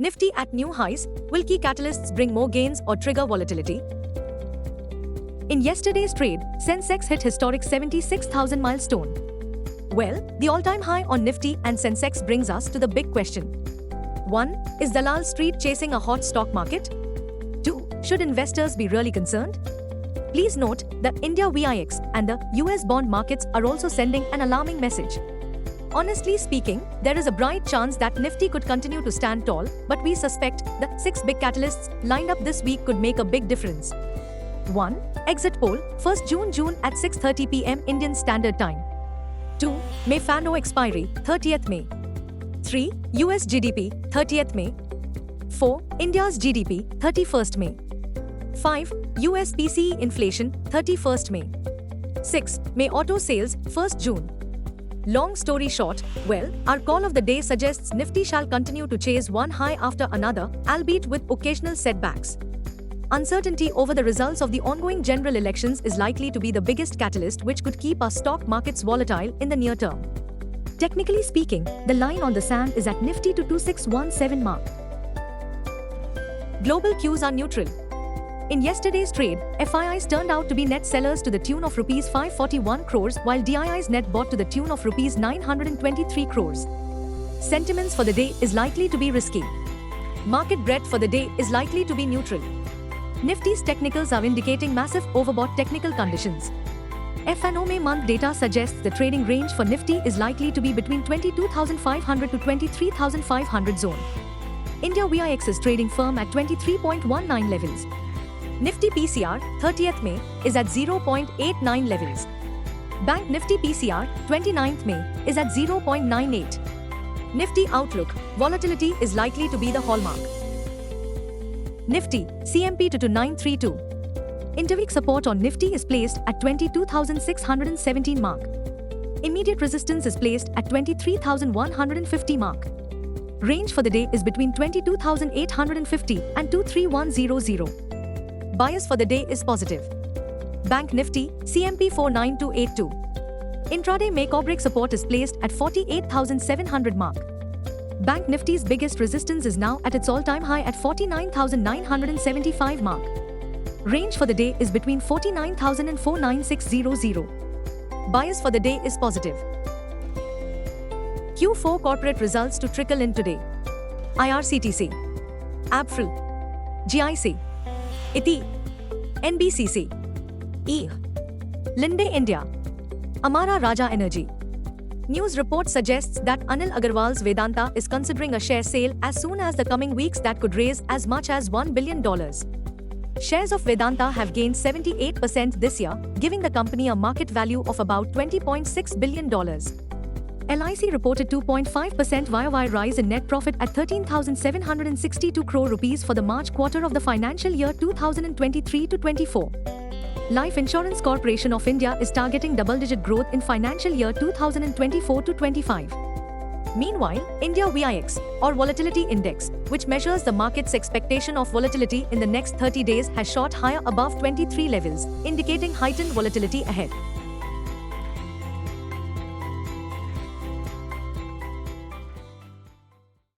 Nifty at new highs, will key catalysts bring more gains or trigger volatility? In yesterday's trade, Sensex hit historic 76,000 milestone. Well, the all-time high on Nifty and Sensex brings us to the big question. 1. Is Dalal Street chasing a hot stock market? 2. Should investors be really concerned? Please note that India VIX and the US bond markets are also sending an alarming message. Honestly speaking, there is a bright chance that Nifty could continue to stand tall, but we suspect the 6 big catalysts lined up this week could make a big difference. 1. Exit poll, 1st June at 6:30 p.m. Indian Standard Time. 2. May FANO expiry, 30th May. 3. US GDP, 30th May. 4. India's GDP, 31st May. 5. US PCE inflation, 31st May. 6. May auto sales, 1st June. Long story short, well, our call of the day suggests Nifty shall continue to chase one high after another, albeit with occasional setbacks. Uncertainty over the results of the ongoing general elections is likely to be the biggest catalyst which could keep our stock markets volatile in the near term. Technically speaking, the line on the sand is at Nifty to 2617 mark. Global cues are neutral. In yesterday's trade, FIIs turned out to be net sellers to the tune of Rs 541 crores while DIIs net bought to the tune of Rs 923 crores. Sentiments for the day is likely to be risky. Market breadth for the day is likely to be neutral. Nifty's technicals are indicating massive overbought technical conditions. FNO month data suggests the trading range for Nifty is likely to be between 22,500 to 23,500 zone. India VIX is trading firm at 23.19 levels. Nifty PCR, 30th May, is at 0.89 levels. Bank Nifty PCR, 29th May, is at 0.98. Nifty outlook, volatility is likely to be the hallmark. Nifty, CMP to 2932. Interweek support on Nifty is placed at 22,617 mark. Immediate resistance is placed at 23,150 mark. Range for the day is between 22,850 and 23,100. Bias for the day is positive. Bank Nifty, CMP 49282. Intraday make or break support is placed at 48,700 mark. Bank Nifty's biggest resistance is now at its all-time high at 49,975 mark. Range for the day is between 49,000 and 49600. Bias for the day is positive. Q4 corporate results to trickle in today. IRCTC, ABFRL, GIC, ITI, NBCC, Linde India, Amara Raja Energy. News report suggests that Anil Agarwal's Vedanta is considering a share sale as soon as the coming weeks that could raise as much as $1 billion. Shares of Vedanta have gained 78% this year, giving the company a market value of about $20.6 billion. LIC reported 2.5% YOY rise in net profit at 13,762 crore rupees for the March quarter of the financial year 2023-24. Life Insurance Corporation of India is targeting double-digit growth in financial year 2024-25. Meanwhile, India VIX, or Volatility Index, which measures the market's expectation of volatility in the next 30 days, has shot higher above 23 levels, indicating heightened volatility ahead.